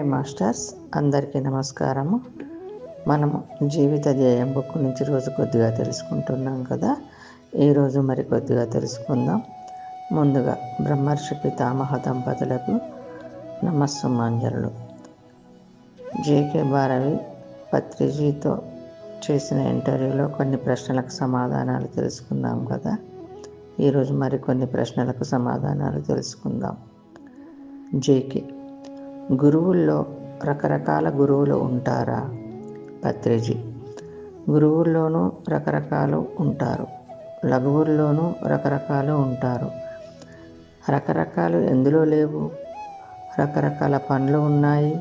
Hi masters, అందరికీ నమస్కారము. మనము జీవిత ధ్యేయం బుక్ నుంచి రోజు కొద్దిగా తెలుసుకుంటున్నాం కదా. ఈరోజు మరి కొద్దిగా తెలుసుకుందాం. ముందుగా బ్రహ్మర్షి పితామహ దంపతులకు నమస్సుమాంజలు. జేకే భారవి పత్రిజీతో చేసిన ఇంటర్వ్యూలో కొన్ని ప్రశ్నలకు సమాధానాలు తెలుసుకుందాం కదా. ఈరోజు మరికొన్ని ప్రశ్నలకు సమాధానాలు తెలుసుకుందాం. జేకే: గురువుల్లో రకరకాల గురువులు ఉంటారా? పత్రిజీ: గురువుల్లోనూ రకరకాలు ఉంటారు, లఘువుల్లోనూ రకరకాలు ఉంటారు. రకరకాలు ఎందులో లేవు? రకరకాల పండ్లు ఉన్నాయి,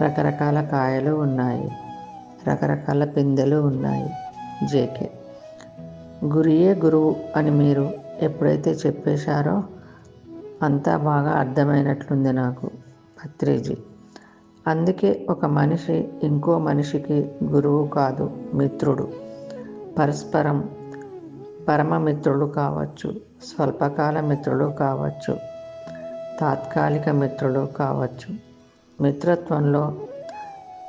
రకరకాల కాయలు ఉన్నాయి, రకరకాల పిందెలు ఉన్నాయి. జేకే: గురియే గురువు అని మీరు ఎప్పుడైతే చెప్పేశారో అంతా బాగా అర్థమైనట్లుంది నాకు. పత్రిజీ: అందుకే ఒక మనిషి ఇంకో మనిషికి గురువు కాదు, మిత్రుడు. పరస్పరం పరమ మిత్రులు కావచ్చు, స్వల్పకాల మిత్రులు కావచ్చు, తాత్కాలిక మిత్రులు కావచ్చు. మిత్రత్వంలో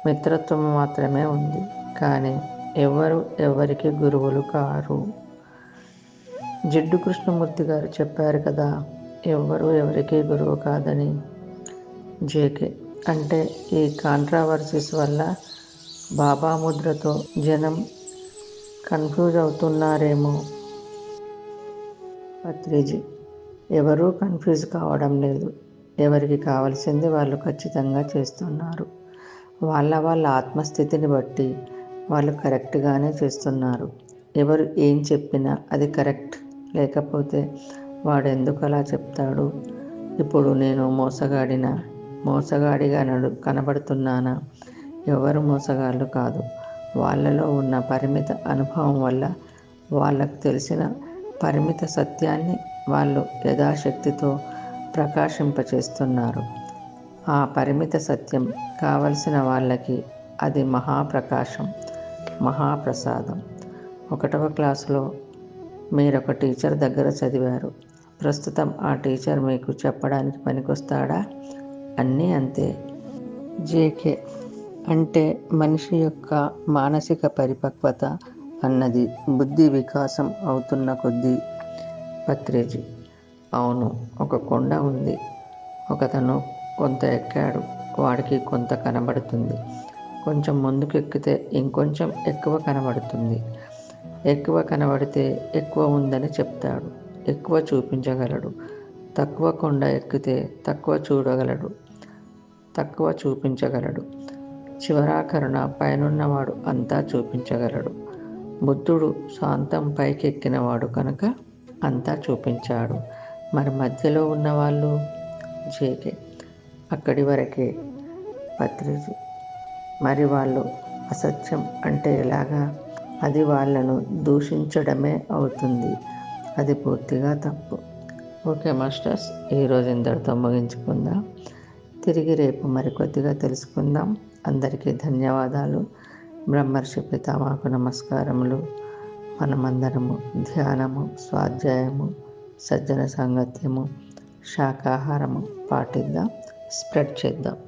మిత్రత్వం మాత్రమే ఉంది, కానీ ఎవరికి గురువులు కారు. జిడ్డు కృష్ణమూర్తి గారు చెప్పారు కదా, ఎవరికి గురువు కాదని. జేకే: అంటే ఈ కాంట్రావర్సీస్ వల్ల బాబా ముద్రతో జనం కన్ఫ్యూజ్ అవుతున్నారేమో. పత్రిజీ: ఎవరూ కన్ఫ్యూజ్ కావడం లేదు. ఎవరికి కావాల్సింది వాళ్ళు ఖచ్చితంగా చేస్తున్నారు. వాళ్ళ ఆత్మస్థితిని బట్టి వాళ్ళు కరెక్ట్గానే చేస్తున్నారు. ఎవరు ఏం చెప్పినా అది కరెక్ట్, లేకపోతే వాడు ఎందుకు అలా చెప్తాడు? ఇప్పుడు నేను మోసగాడిగా కనబడుతున్నానా? ఎవరు మోసగాళ్ళు కాదు. వాళ్ళలో ఉన్న పరిమిత అనుభవం వల్ల వాళ్ళకు తెలిసిన పరిమిత సత్యాన్ని వాళ్ళు యథాశక్తితో ప్రకాశింపచేస్తున్నారు. ఆ పరిమిత సత్యం కావలసిన వాళ్ళకి అది మహాప్రకాశం, మహాప్రసాదం. 1వ క్లాసులో మీరొక టీచర్ దగ్గర చదివారు. ప్రస్తుతం ఆ టీచర్ మీకు చెప్పడానికి పనికొస్తాడా? అన్నీ అంతే. జేకే: అంటే మనిషి యొక్క మానసిక పరిపక్వత అన్నది బుద్ధి వికాసం అవుతున్న కొద్దీ. పత్రిజీ: అవును. ఒక కొండ ఉంది, ఒకతను కొంత ఎక్కాడు, వాడికి కొంత కనబడుతుంది. కొంచెం ముందుకు ఎక్కితే ఇంకొంచెం ఎక్కువ కనబడుతుంది. ఎక్కువ కనబడితే ఎక్కువ ఉందని చెప్తాడు, ఎక్కువ చూపించగలడు. తక్కువ కొండ ఎక్కితే తక్కువ చూపించగలడు. చివరాఖరున పైనున్నవాడు అంతా చూపించగలడు. బుద్ధుడు శాంతం పైకెక్కినవాడు కనుక అంతా చూపించాడు. మరి మధ్యలో ఉన్నవాళ్ళు? జేకే: అక్కడి వరకే. పత్రిజీ: మరి వాళ్ళు అసత్యం అంటే ఎలాగా? అది వాళ్ళను దూషించడమే అవుతుంది. అది పూర్తిగా తప్పు. ఓకే మాస్టర్స్, ఈరోజు ఇంతటితో ముగించుకుందాం. తిరిగి రేపు మరికొద్దిగా తెలుసుకుందాం. అందరికీ ధన్యవాదాలు. బ్రహ్మర్షి పితామహకు నమస్కారములు. మనమందరము ధ్యానము, స్వాధ్యాయము, సజ్జన సాంగత్యము, శాకాహారము పాటిద్దాం, స్ప్రెడ్ చేద్దాం.